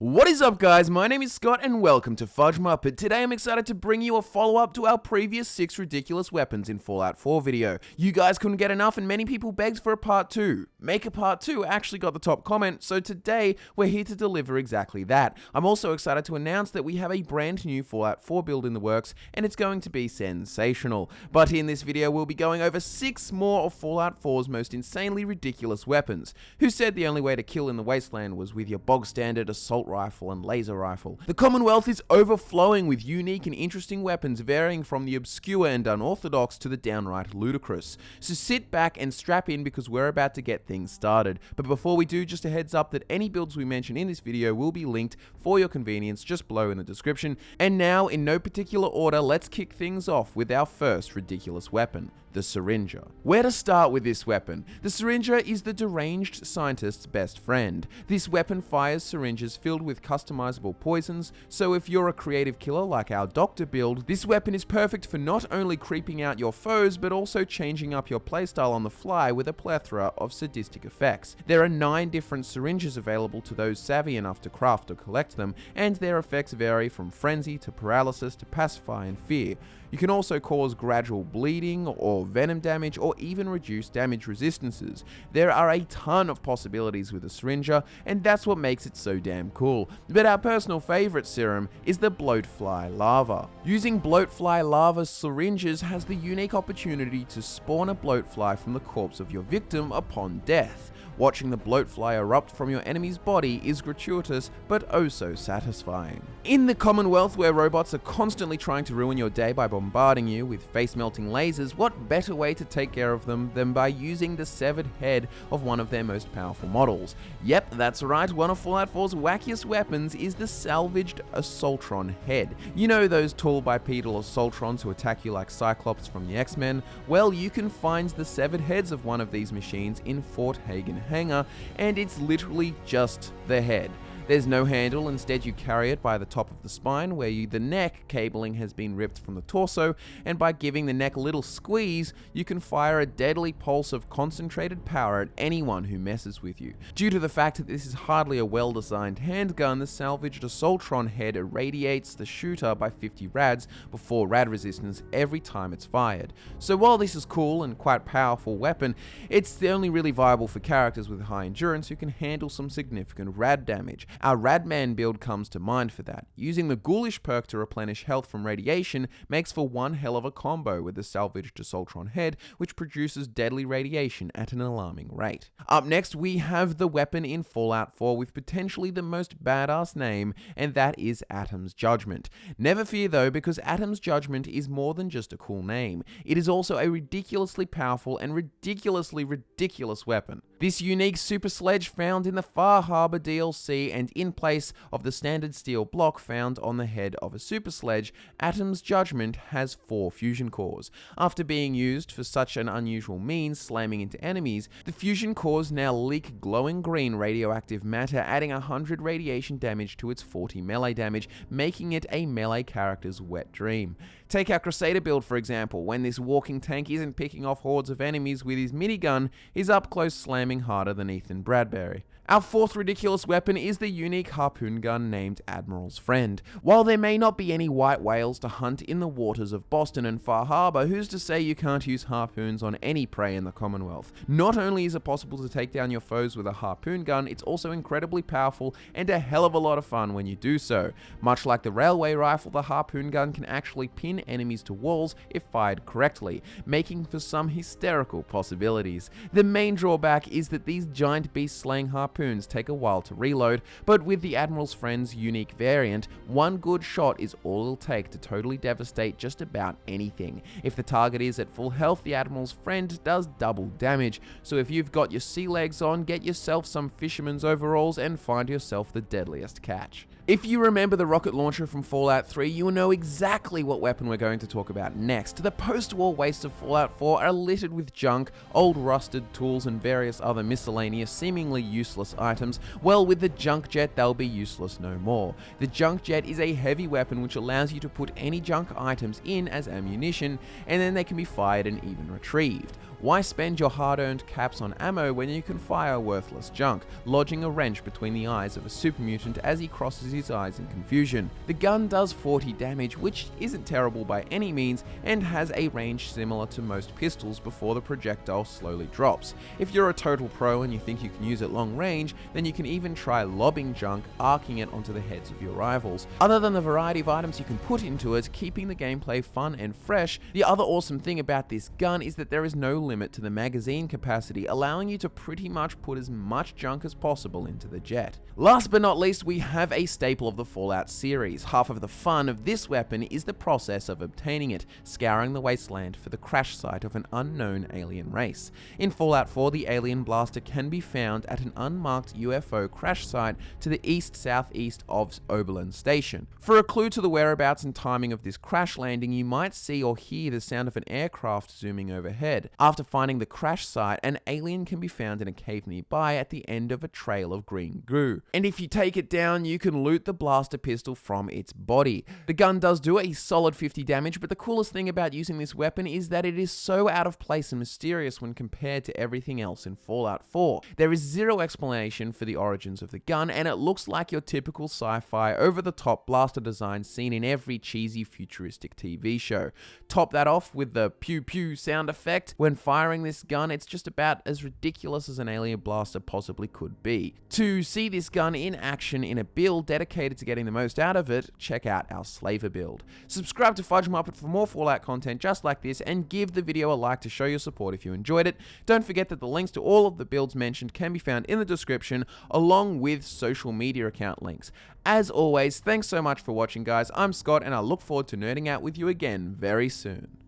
What is up, guys? My name is Scott and welcome to FudgeMuppet. Today I'm excited to bring you a follow-up to our previous 6 ridiculous weapons in Fallout 4 video. You guys couldn't get enough and many people begged for a part 2. Make a part 2 actually got the top comment, so today we're here to deliver exactly that. I'm also excited to announce that we have a brand new Fallout 4 build in the works and it's going to be sensational. But in this video we'll be going over 6 more of Fallout 4's most insanely ridiculous weapons. Who said the only way to kill in the wasteland was with your bog standard assault rifle and laser rifle? The Commonwealth is overflowing with unique and interesting weapons varying from the obscure and unorthodox to the downright ludicrous. So sit back and strap in because we're about to get things started. But before we do, just a heads up that any builds we mention in this video will be linked for your convenience just below in the description. And now, in no particular order, let's kick things off with our first ridiculous weapon, the Syringe Er. Where to start with this weapon? The Syringe Er is the deranged scientist's best friend. This weapon fires syringes filled with customizable poisons, so if you're a creative killer like our doctor build, this weapon is perfect for not only creeping out your foes, but also changing up your playstyle on the fly with a plethora of sadistic effects. There are 9 different syringes available to those savvy enough to craft or collect them, and their effects vary from frenzy to paralysis to pacify and fear. You can also cause gradual bleeding or venom damage or even reduce damage resistances. There are a ton of possibilities with the Syringe Er, and that's what makes it so damn cool. But our personal favorite serum is the bloatfly larva. Using bloatfly larva syringes has the unique opportunity to spawn a bloatfly from the corpse of your victim upon death. Watching the bloatfly erupt from your enemy's body is gratuitous, but oh so satisfying. In the Commonwealth, where robots are constantly trying to ruin your day by bombarding you with face-melting lasers, what better way to take care of them than by using the severed head of one of their most powerful models? Yep, that's right, one of Fallout 4's wackiest weapons is the Salvaged Assaultron head. You know those tall bipedal Assaultrons who attack you like Cyclops from the X-Men? Well, you can find the severed heads of one of these machines in Fort Hagen Hangar, and it's literally just the head. There's no handle, instead you carry it by the top of the spine where the neck cabling has been ripped from the torso, and by giving the neck a little squeeze, you can fire a deadly pulse of concentrated power at anyone who messes with you. Due to the fact that this is hardly a well-designed handgun, the Salvaged Assaultron head irradiates the shooter by 50 rads before rad resistance every time it's fired. So while this is cool and quite powerful weapon, it's the only really viable for characters with high endurance who can handle some significant rad damage. Our Radman build comes to mind for that. Using the Ghoulish perk to replenish health from radiation makes for one hell of a combo with the Salvaged Assaultron head, which produces deadly radiation at an alarming rate. Up next, we have the weapon in Fallout 4 with potentially the most badass name, and that is Atom's Judgement. Never fear though, because Atom's Judgement is more than just a cool name. It is also a ridiculously powerful and ridiculously ridiculous weapon. This unique super sledge found in the Far Harbor DLC and in place of the standard steel block found on the head of a super sledge, Atom's Judgement has 4 fusion cores. After being used for such an unusual means, slamming into enemies, the fusion cores now leak glowing green radioactive matter, adding 100 radiation damage to its 40 melee damage, making it a melee character's wet dream. Take our Crusader build for example. When this walking tank isn't picking off hordes of enemies with his minigun, he's up close slamming harder than Ethan Bradbury. Our 4th ridiculous weapon is the unique harpoon gun named Admiral's Friend. While there may not be any white whales to hunt in the waters of Boston and Far Harbor, who's to say you can't use harpoons on any prey in the Commonwealth? Not only is it possible to take down your foes with a harpoon gun, it's also incredibly powerful and a hell of a lot of fun when you do so. Much like the railway rifle, the harpoon gun can actually pin enemies to walls if fired correctly, making for some hysterical possibilities. The main drawback is that these giant beast-slaying harpoons take a while to reload, but with the Admiral's Friend's unique variant, one good shot is all it'll take to totally devastate just about anything. If the target is at full health, the Admiral's Friend does double damage, so if you've got your sea legs on, get yourself some fisherman's overalls and find yourself the deadliest catch. If you remember the rocket launcher from Fallout 3, you will know exactly what weapon we're going to talk about next. The post-war wastes of Fallout 4 are littered with junk, old rusted tools and various other miscellaneous seemingly useless items. Well, with the junk jet they'll be useless no more. The junk jet is a heavy weapon which allows you to put any junk items in as ammunition, and then they can be fired and even retrieved. Why spend your hard-earned caps on ammo when you can fire worthless junk, lodging a wrench between the eyes of a super mutant as he crosses his eyes in confusion? The gun does 40 damage, which isn't terrible by any means, and has a range similar to most pistols before the projectile slowly drops. If you're a total pro and you think you can use it long range, then you can even try lobbing junk, arcing it onto the heads of your rivals. Other than the variety of items you can put into it, keeping the gameplay fun and fresh, the other awesome thing about this gun is that there is no limit to the magazine capacity, allowing you to pretty much put as much junk as possible into the jet. Last but not least, we have a staple of the Fallout series. Half of the fun of this weapon is the process of obtaining it, scouring the wasteland for the crash site of an unknown alien race. In Fallout 4, the alien blaster can be found at an unmarked UFO crash site to the east-southeast of Oberlin Station. For a clue to the whereabouts and timing of this crash landing, you might see or hear the sound of an aircraft zooming overhead. After finding the crash site, an alien can be found in a cave nearby at the end of a trail of green goo. And if you take it down, you can loot the blaster pistol from its body. The gun does do a solid 50 damage, but the coolest thing about using this weapon is that it is so out of place and mysterious when compared to everything else in Fallout 4. There is zero explanation for the origins of the gun, and it looks like your typical sci-fi over-the-top blaster design seen in every cheesy futuristic TV show. Top that off with the pew-pew sound effect. When firing this gun, it's just about as ridiculous as an alien blaster possibly could be. To see this gun in action in a build dedicated to getting the most out of it, check out our Slaver build. Subscribe to FudgeMuppet for more Fallout content just like this, and give the video a like to show your support if you enjoyed it. Don't forget that the links to all of the builds mentioned can be found in the description, along with social media account links. As always, thanks so much for watching, guys. I'm Scott, and I look forward to nerding out with you again very soon.